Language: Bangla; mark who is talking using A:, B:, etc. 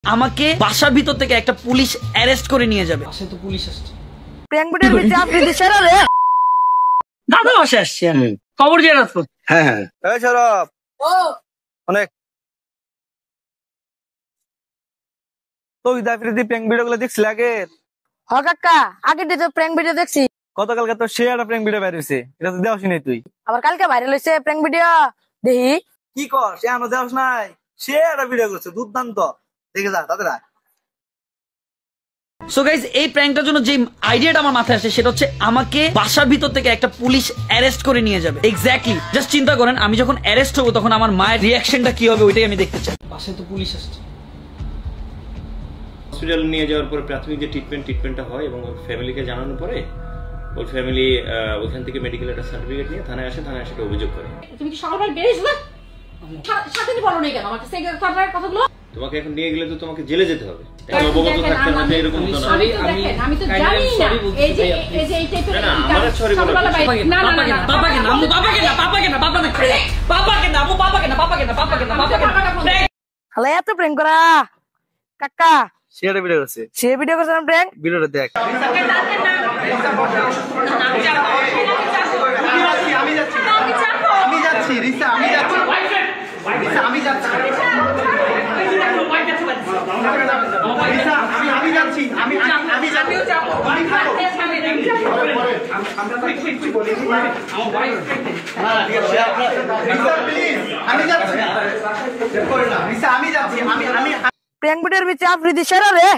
A: আমাকে বাসার ভিতর থেকে একটা পুলিশ অ্যারেস্ট করে নিয়ে যাবে। বাসায় তো পুলিশ আসছে।
B: প্র্যাঙ্ক ভিডিওর ভিতরে আপনি দিছেন রে
A: দাদা বাসায় আসছে। খবর দিয়ে রাখো।
C: হ্যাঁ হ্যাঁ এই সরব
B: ও
C: অনেক তো ইদাফিরিদি প্র্যাঙ্ক ভিডিওগুলো দেখছিস আগে?
B: হ কাকা আগে তো প্র্যাঙ্ক ভিডিও দেখছি।
C: গতকালকে তো সে একটা প্র্যাঙ্ক ভিডিও বের হইছে, এটা তো দেওয়াস নাই তুই।
B: আবার কালকে ভাইরাল হইছে প্র্যাঙ্ক ভিডিও দেখি।
C: কি কর সে আনো দেওয়াস নাই? সে একটা ভিডিও করছে দুর্দান্ত, দেখে যা তাদের।
A: সো গাইজ এই প্র্যাঙ্কটার জন্য যে আইডিয়াটা আমার মাথায় আসে সেটা হচ্ছে আমাকে বাসার ভিতর থেকে একটা পুলিশ অ্যারেস্ট করে নিয়ে যাবে। এক্স্যাক্টলি জাস্ট চিন্তা করেন আমি যখন অ্যারেস্ট হবো তখন আমার মায়ের রিয়াকশনটা কি হবে ওইটাই আমি দেখতে চাই। বাসায় তো পুলিশ আসছে।
D: হসপিটাল নিয়ে যাওয়ার পরে প্রাথমিক যে ট্রিটমেন্টটা হয় এবং ফ্যামিলিকে জানানোর পরে ওর ফ্যামিলি ওইখান থেকে মেডিকেল একটা সার্টিফিকেট নিয়ে থানায় আসে, থানায় এসে অভিযোগ করে।
E: তুমি কি সকালবেলা বেরিয়েছো না? সাথে বলো নাই কেন আমাকে সেই কথাগুলো?
D: তোমাকে এখন নিয়ে গেলে তো তোমাকে জেলে যেতে হবে, অবগত থাকতে হবে। এরকম তো না,
E: আমি তো জানি না এই যে এই টাইপের
D: না আমারে সরি বলো
E: না না না
A: বাবাকে না আম্মু বাবাকে না বাবাকে না বাবা না বাবাকে না আম্মু বাবাকে না বাবাকে না বাবাকে না বাবাকে না।
B: হলে এত প্র্যাঙ্ক করা কাকা
C: সে একটা ভিডিও করছে,
B: সে ভিডিও করছে না প্র্যাঙ্ক
C: ভিডিওটা দেখ। আমি যাচ্ছি রিসা, আমি যাচ্ছি রিসা, আমি যাচ্ছি রিসা, আমি যাচ্ছি, আমি যাব, আমি খাবো। আমি যাচ্ছি রিসা, আমি যাচ্ছি, আমি
B: প্র্যাঙ্ক ভিডিওর ভিতরে আপনি দিছেন রে